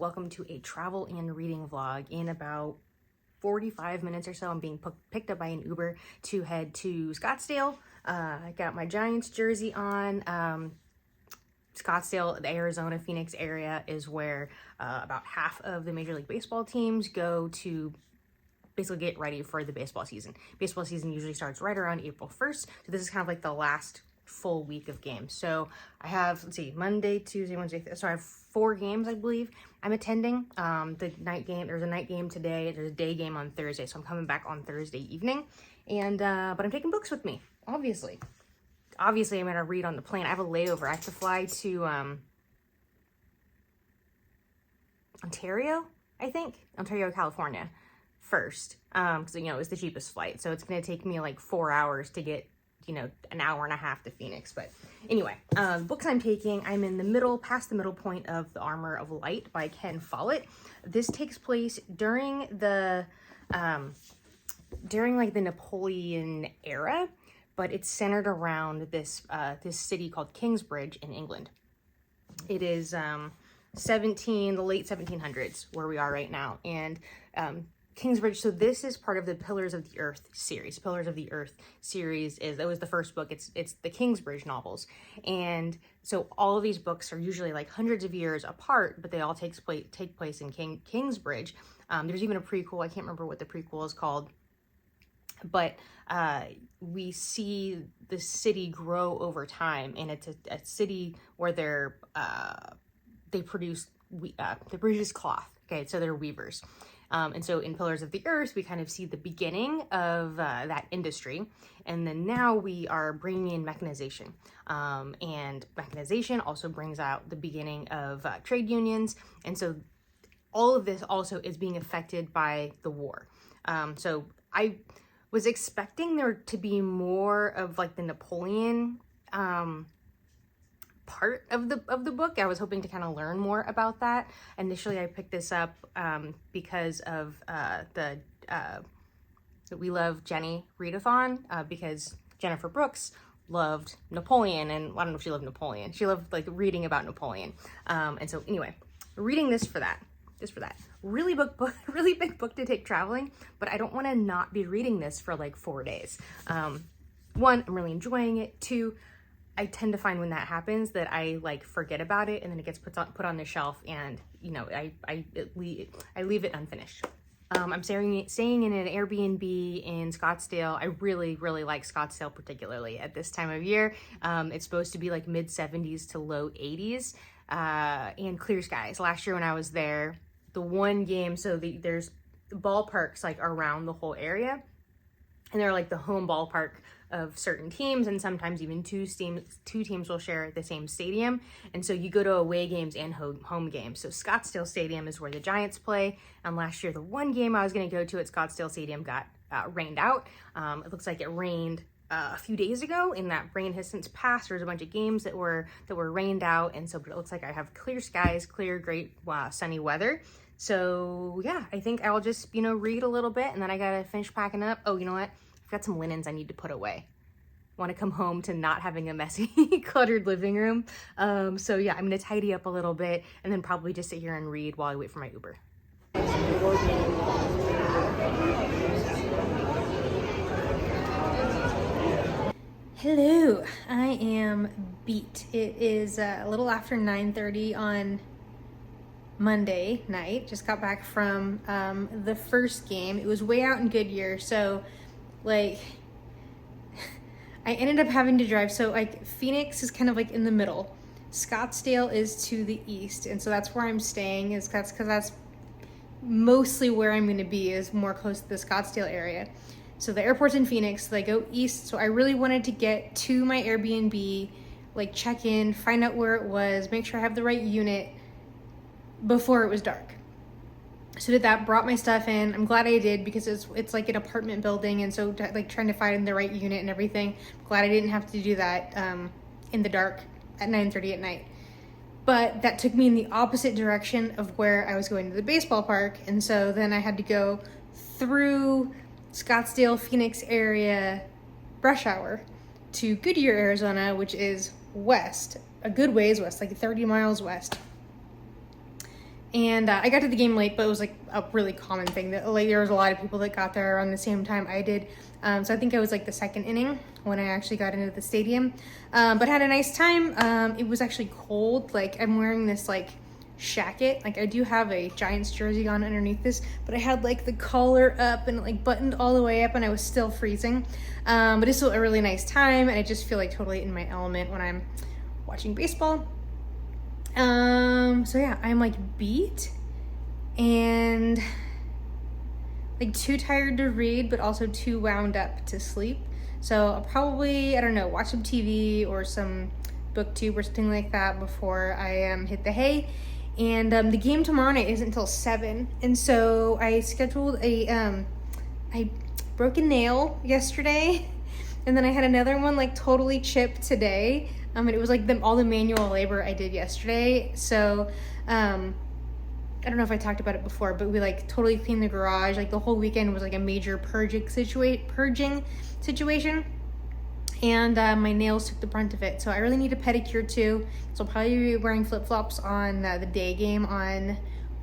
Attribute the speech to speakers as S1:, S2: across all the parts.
S1: welcome to a travel and reading vlog. In about 45 minutes or so, I'm being picked up by an Uber to head to Scottsdale. I got my Giants jersey on. Scottsdale, the Arizona, Phoenix area is where about half of the Major League Baseball teams go to basically get ready for the baseball season. Baseball season usually starts right around April 1st. So this is kind of like the last full week of games. So I have, let's see, Monday, Tuesday, Wednesday. So I have 4 games, I believe, I'm attending. The night game, there's a night game today. There's a day game on Thursday. So I'm coming back on Thursday evening. And, but I'm taking books with me, obviously. Obviously, I'm going to read on the plane. I have a layover. I have to fly to Ontario, I think. Ontario, California first. Because, you know, it was the cheapest flight. So it's going to take me like 4 hours to get, you know, an hour and a half to Phoenix. But anyway, books I'm taking, I'm in the middle, past the middle point of The Armor of Light by Ken Follett. This takes place during the, like the Napoleon era, but it's centered around this, this city called Kingsbridge in England. It is, the late 1700s where we are right now. And, Kingsbridge, so this is part of the Pillars of the Earth series. Pillars of the Earth series that was the first book. It's the Kingsbridge novels. And so all of these books are usually like hundreds of years apart, but they all take place in Kingsbridge. There's even a prequel. I can't remember what the prequel is called. But we see the city grow over time, and it's a city where they produce cloth. Okay, so they're weavers. And so in Pillars of the Earth, we kind of see the beginning of that industry. And then now we are bringing in mechanization. And mechanization also brings out the beginning of trade unions. And so all of this also is being affected by the war. So I was expecting there to be more of like the Napoleon part of the book. I was hoping to kind of learn more about that. Initially, I picked this up because of the We Love Jenny readathon, because Jennifer Brooks loved Napoleon, and I don't know if she loved Napoleon. She loved like reading about Napoleon. And so anyway, reading this for that. Just for that. Really big book to take traveling, but I don't want to not be reading this for like 4 days. One, I'm really enjoying it. 2, I tend to find when that happens that I like forget about it, and then it gets put on the shelf, and you know I leave it unfinished. I'm staying in an Airbnb in Scottsdale. I really like Scottsdale, particularly at this time of year. It's supposed to be like mid 70s to low 80s, and clear skies. Last year when I was there, the one game, so there's ballparks like around the whole area, and they're like the home ballpark of certain teams, and sometimes even two teams will share the same stadium. And so you go to away games and home games. So Scottsdale Stadium is where the Giants play. And last year, the one game I was going to go to at Scottsdale Stadium got rained out. It looks like it rained a few days ago, and that rain has since passed. There's a bunch of games that were rained out, and so but it looks like I have clear skies, clear, great, sunny weather. So yeah, I think I'll just read a little bit, and then I gotta finish packing up. Oh, you know what? I've got some linens I need to put away. Want to come home to not having a messy, cluttered living room. So yeah, I'm gonna tidy up a little bit, and then probably just sit here and read while I wait for my Uber. Hello, I am beat. It is a little after 9:30 on Monday night. Just got back from the first game. It was way out in Goodyear, so like I ended up having to drive. So like Phoenix is kind of like in the middle. Scottsdale is to the east, and so that's where I'm staying. Because that's mostly where I'm going to be, is more close to the Scottsdale area. So the airport's in Phoenix, so they go east. So I really wanted to get to my Airbnb, like check in, find out where it was, make sure I have the right unit before it was dark. So did that, brought my stuff in. I'm glad I did, because it's like an apartment building, and so like trying to find the right unit and everything. I'm glad I didn't have to do that in the dark at 9:30 at night. But that took me in the opposite direction of where I was going to the baseball park, and so then I had to go through Scottsdale, Phoenix area rush hour to Goodyear, Arizona, which is west, a good ways west, like 30 miles west.
S2: And I got to the game late, but it was like a really common thing that like there was a lot of people that got there around the same time I did. So I think I was like the second inning when I actually got into the stadium, but had a nice time. It was actually cold. Like I'm wearing this like shacket. Like I do have a Giants jersey on underneath this, but I had like the collar up and like buttoned all the way up, and I was still freezing. But it's still a really nice time, and I just feel like totally in my element when I'm watching baseball. So yeah, I'm like beat and like too tired to read, but also too wound up to sleep. So I'll probably, I don't know, watch some TV or some booktube or something like that before I hit the hay. And the game tomorrow night isn't until 7. And so I scheduled I broke a nail yesterday, and then I had another one like totally chipped today. And it was like all the manual labor I did yesterday. So I don't know if I talked about it before, but we like totally cleaned the garage. Like the whole weekend was like a major purging situation. And my nails took the brunt of it. So I really need a pedicure too. So I'll probably be wearing flip-flops on the day game on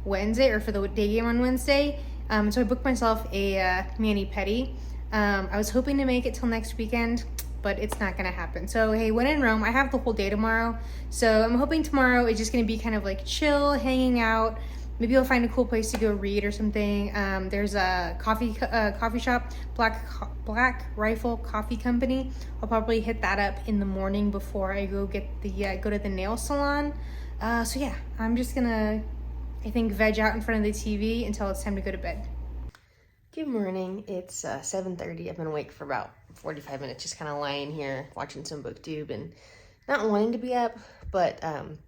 S2: Wednesday, or for the day game on Wednesday. So I booked myself a mani-pedi. I was hoping to make it till next weekend, but it's not gonna happen. So hey, when in Rome, I have the whole day tomorrow. So I'm hoping tomorrow is just gonna be kind of like chill, hanging out. Maybe I'll find a cool place to go read or something. There's a coffee shop, Black Rifle Coffee Company. I'll probably hit that up in the morning before I go get go to the nail salon. So yeah, I'm just gonna, I think, veg out in front of the TV until it's time to go to bed.
S1: Good morning. It's 7:30. I've been awake for about 45 minutes, just kind of lying here watching some booktube and not wanting to be up. But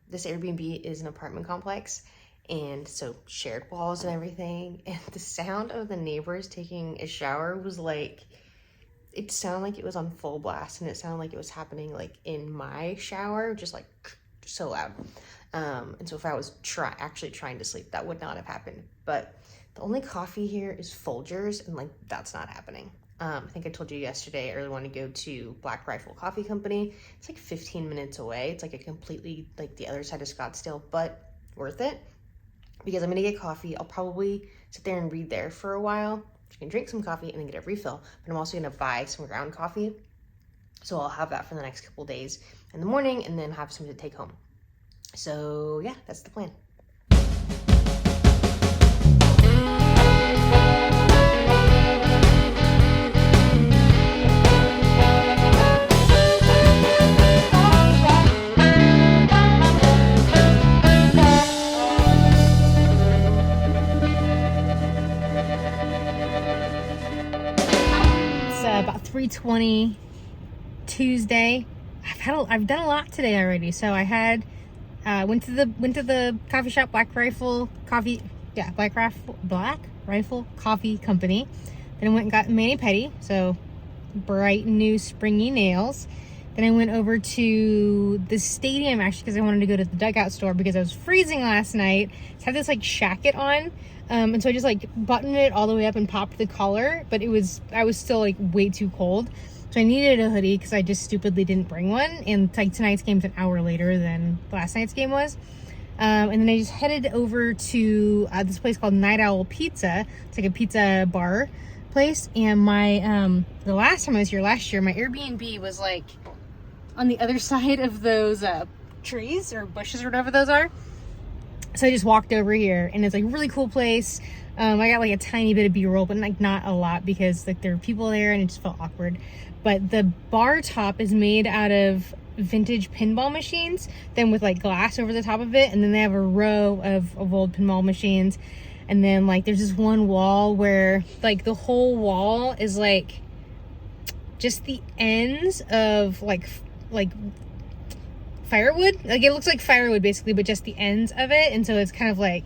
S1: this Airbnb is an apartment complex, and so shared walls and everything. And the sound of the neighbors taking a shower was like, it sounded like it was on full blast, and it sounded like it was happening like in my shower, just like so loud. And so if I was actually trying to sleep, that would not have happened. But the only coffee here is Folgers, and like that's not happening. I think I told you yesterday I really want to go to Black Rifle Coffee Company. It's like 15 minutes away. It's like a completely, like the other side of Scottsdale, but worth it because I'm gonna get coffee. I'll probably sit there and read there for a while. I can drink some coffee and then get a refill, but I'm also gonna buy some ground coffee. So I'll have that for the next couple days in the morning and then have some to take home. So yeah, that's the plan. About 3:20 Tuesday. I've done a lot today already. So I had went to the coffee shop, Black Rifle Coffee Company. Then I went and got mani-pedi, so bright new springy nails. Then I went over to the stadium actually because I wanted to go to the dugout store because I was freezing last night. It had this like shacket on. And so I just like buttoned it all the way up and popped the collar, but I was still like way too cold. So I needed a hoodie because I just stupidly didn't bring one. And like tonight's game's an hour later than last night's game was. And then I just headed over to this place called Night Owl Pizza. It's like a pizza bar place. And my, the last time I was here last year, my Airbnb was like on the other side of those trees or bushes or whatever those are. So I just walked over here, and it's like a really cool place. I got like a tiny bit of B-roll, but like not a lot because like there were people there and it just felt awkward. But the bar top is made out of vintage pinball machines, then with like glass over the top of it. And then they have a row of old pinball machines. And then like there's this one wall where like the whole wall is like just the ends of like firewood. Like it looks like firewood basically, but just the ends of it. And so it's kind of like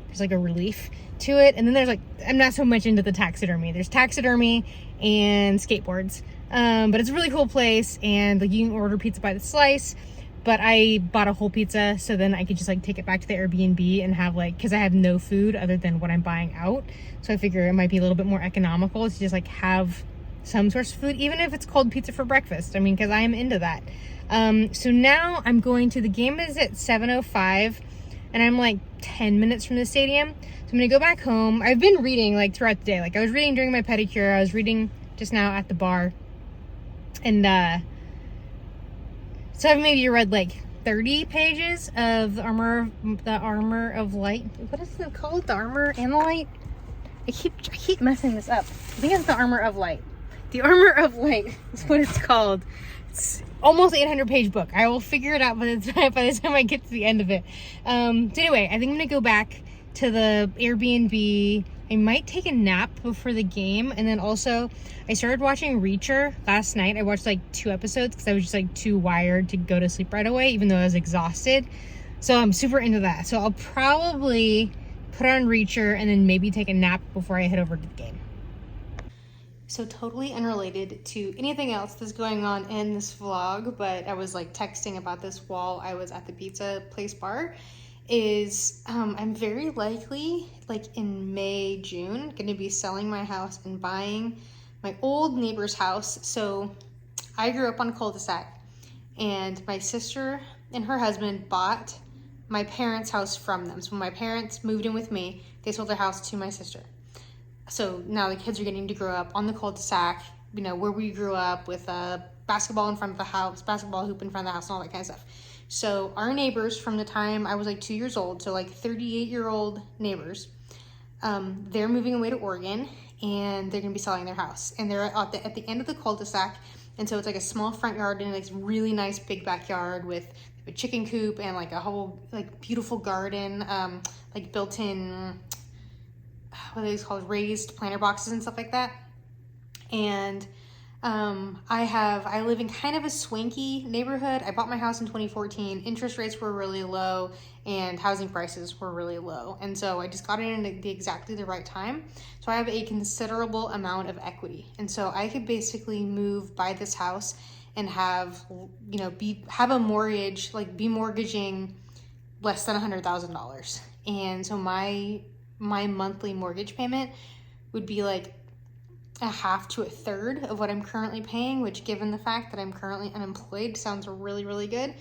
S1: there's like a relief to it. And then there's like, I'm not so much into the taxidermy. There's taxidermy and skateboards, but it's a really cool place. And like you can order pizza by the slice, but I bought a whole pizza so then I could just like take it back to the Airbnb and have like, because I have no food other than what I'm buying out, so I figure it might be a little bit more economical to just like have some source of food, even if it's called pizza for breakfast. I mean, because I am into that. So now I'm going to, the game is at 7:05.
S2: and I'm like 10 minutes from the stadium. So I'm gonna go back home. I've been reading like throughout the day. Like I was reading during my pedicure. I was reading just now at the bar. And so I've maybe read like 30 pages of the Armor of Light. What is it called? The Armor and the Light? I keep messing this up. I think it's the Armor of Light. The Armor of Light is what it's called. It's almost 800-page book. I will figure it out by the time I get to the end of it. So anyway, I think I'm gonna go back to the Airbnb. I might take a nap before the game, and then also I started watching Reacher last night. I watched like 2 episodes because I was just like too wired to go to sleep right away, even though I was exhausted. So I'm super into that. So I'll probably put on Reacher and then maybe take a nap before I head over to the game. So totally unrelated to anything else that's going on in this vlog, but I was like texting about this while I was at the pizza place bar, is I'm very likely like in May, June, gonna be selling my house and buying my old neighbor's house. So I grew up on a cul-de-sac, and my sister and her husband bought my parents' house from them. So when my parents moved in with me, they sold their house to my sister. So now the kids are getting to grow up on the cul-de-sac, you know, where we grew up, with a basketball in front of the house, basketball hoop in front of the house, and all that kind of stuff. So our neighbors from the time I was like 2 years old, so like 38-year-old neighbors, they're moving away to Oregon, and they're gonna be selling their house. And they're at the end of the cul-de-sac, and so it's like a small front yard and like really nice big backyard with a chicken coop and like a whole like beautiful garden, like built-in, what are these called, raised planter boxes and stuff like that. And I live in kind of a swanky neighborhood. I bought my house in 2014. Interest rates were really low and housing prices were really low. And so I just got it in exactly the right time. So I have a considerable amount of equity. And so I could basically buy this house and have, you know, have a mortgage, like be mortgaging less than $100,000. And so my monthly mortgage payment would be like a half to a third of what I'm currently paying, which, given the fact that I'm currently unemployed, sounds really, really good.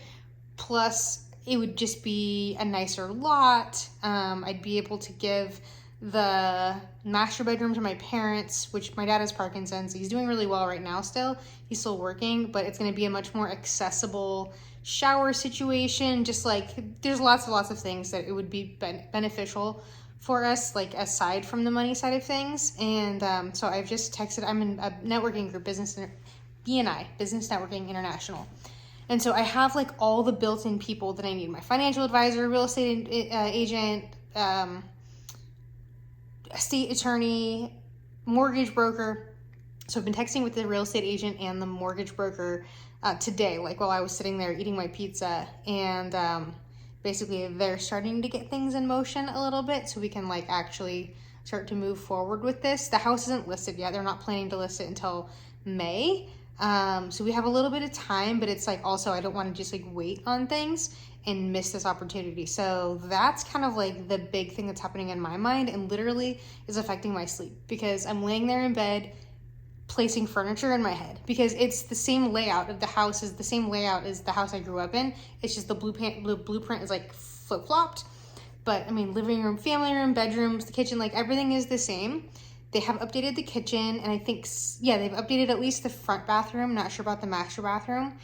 S2: Plus, it would just be a nicer lot. I'd be able to give the master bedroom to my parents, which my dad has Parkinson's. He's doing really well right now still. He's still working, but it's going to be a much more accessible shower situation. Just like, there's lots of things that it would be beneficial for us, like aside from the money side of things. And so I've just texted, I'm in a networking group, BNI, Business Networking International. And so I have like all the built-in people that I need: my financial advisor, real estate agent, estate attorney, mortgage broker. So I've been texting with the real estate agent and the mortgage broker today, like while I was sitting there eating my pizza. And basically they're starting to get things in motion a little bit so we can like actually start to move forward with this. The house isn't listed yet. They're not planning to list it until May. So we have a little bit of time, but it's like, also I don't want to just like wait on things and miss this opportunity. So that's kind of like the big thing that's happening in my mind, and literally is affecting my sleep, because I'm laying there in bed placing furniture in my head, because it's the same layout of the house, is the same layout as the house I grew up in. It's just the blueprint is like flip-flopped. But I mean, living room, family room, bedrooms, the kitchen, like everything is the same. They have updated the kitchen, and I think, yeah, they've updated at least the front bathroom. Not sure about the master bathroom.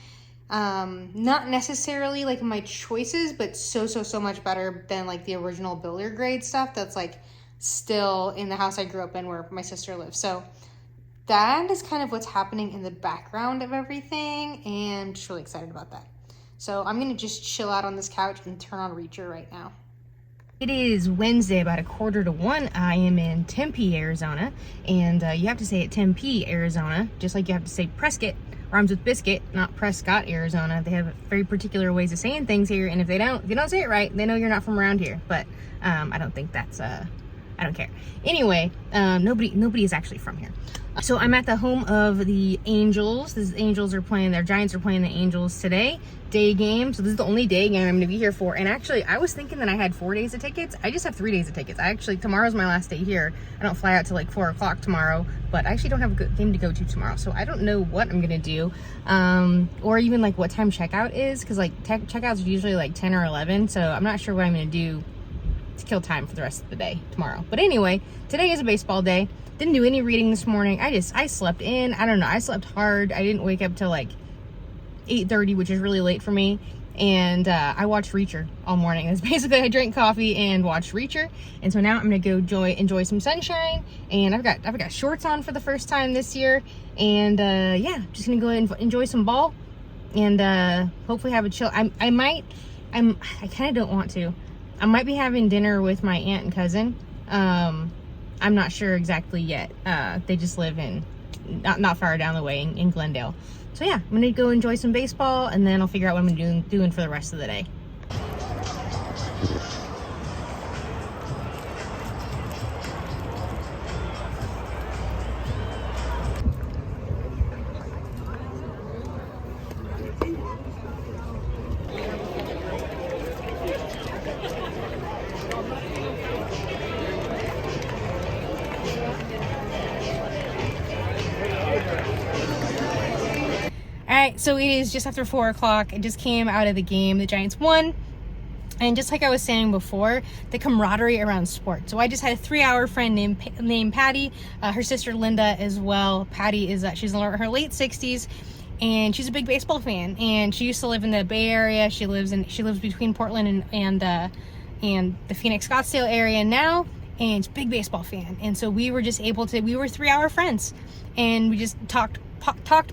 S2: Not necessarily like my choices, but so much better than like the original builder grade stuff that's like still in the house I grew up in where my sister lives. So that is kind of what's happening in the background of everything, and I'm just really excited about that. So I'm gonna just chill out on this couch and turn on Reacher right now. It is Wednesday, about 12:45. I am in Tempe, Arizona, and you have to say it Tempe, Arizona, just like you have to say Prescott, rhymes with biscuit, not Prescott, Arizona. They have very particular ways of saying things here, and if you don't say it right, they know you're not from around here. But I don't think that's
S1: I don't care. Anyway, nobody is actually from here. So I'm at the home of the Angels. The Angels are playing, their Giants are playing the Angels today. Day game. So this is the only day game I'm going to be here for. And actually, I was thinking that I had 4 days of tickets. I just have 3 days of tickets. Tomorrow's my last day here. I don't fly out till like 4 o'clock tomorrow, but I actually don't have a good game to go to tomorrow. So I don't know what I'm going to do. Or even like what time checkout is. Cause like checkouts are usually like 10 or 11. So I'm not sure what I'm going to do to kill time for the rest of the day tomorrow. But anyway, today is a baseball day. Didn't do any reading this morning. I slept in. I don't know. I slept hard. I didn't wake up till like 8:30, which is really late for me. And I watched Reacher all morning. It's basically I drank coffee and watched Reacher. And so now I'm gonna go enjoy some sunshine. And I've got shorts on for the first time this year. And yeah, just gonna go and enjoy some ball. And hopefully have a chill. I kind of don't want to. I might be having dinner with my aunt and cousin. I'm not sure exactly yet. They just live in not far down the way in Glendale. So yeah, I'm gonna go enjoy some baseball, and then I'll figure out what I'm doing for the rest of the day. Alright, so it is just after 4 o'clock. I just came out of the game. The Giants won. And just like I was saying before, the camaraderie around sports. So I just had a 3-hour friend named Patty, her sister Linda as well. Patty is she's in her late 60s, and she's a big baseball fan. And she used to live in the Bay Area. She lives between Portland and the Phoenix Scottsdale area now, and she's a big baseball fan. And so we were just we were 3-hour friends, and we just talked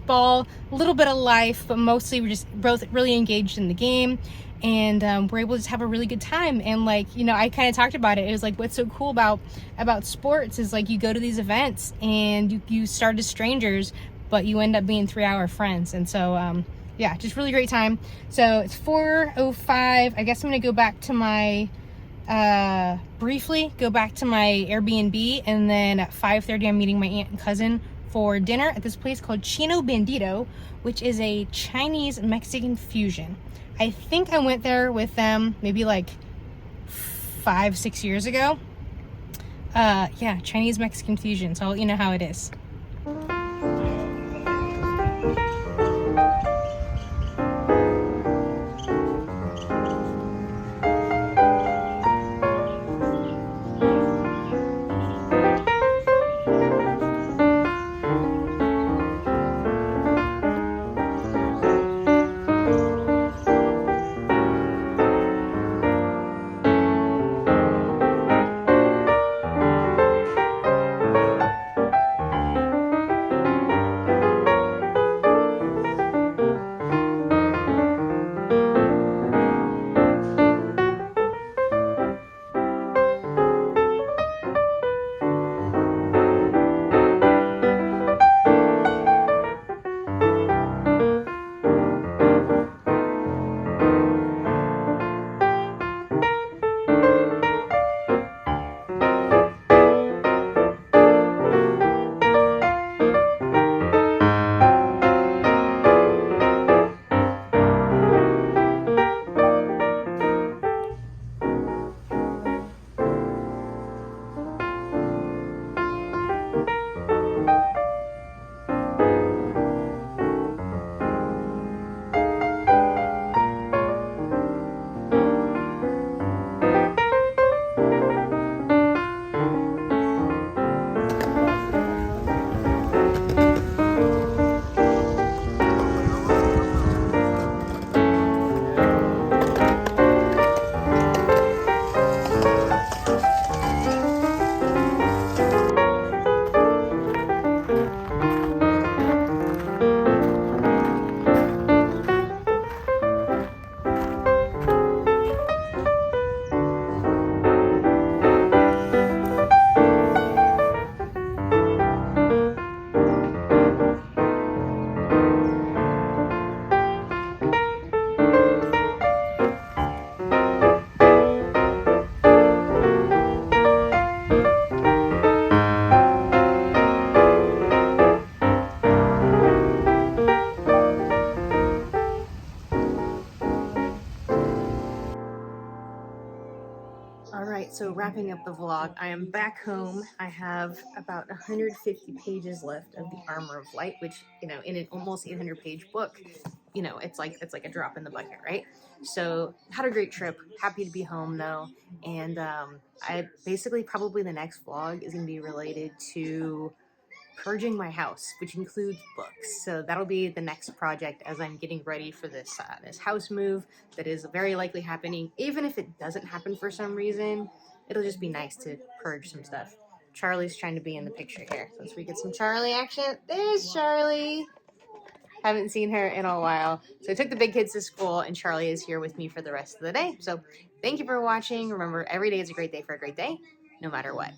S1: ball, a little bit of life, but mostly we're just both really engaged in the game. And we're able to just have a really good time. And like, you know, I kind of talked about it. It was like, what's so cool about sports is like you go to these events and you start as strangers, but you end up being 3-hour friends. And so, yeah, just really great time. So it's 4:05. I guess I'm going to go back to my, briefly go back to my Airbnb. And then at 5:30, I'm meeting my aunt and cousin for dinner at this place called Chino Bandito, which is a Chinese Mexican fusion. I think I went there with them maybe like 5-6 years ago. Yeah, Chinese Mexican fusion. So I'll let you know how it is. All right, so wrapping up the vlog, I am back home. I have about 150 pages left of The Armor of Light, which, you know, in an almost 800-page book, you know, it's like a drop in the bucket, right? So had a great trip. Happy to be home though, and I basically probably the next vlog is gonna be related to purging my house, which includes books. So that'll be the next project as I'm getting ready for this this house move that is very likely happening. Even if it doesn't happen for some reason, it'll just be nice to purge some stuff. Charlie's trying to be in the picture here. So let's we get some Charlie action. There's Charlie. Haven't seen her in a while. So I took the big kids to school and Charlie is here with me for the rest of the day. So thank you for watching. Remember, every day is a great day for a great day, no matter what.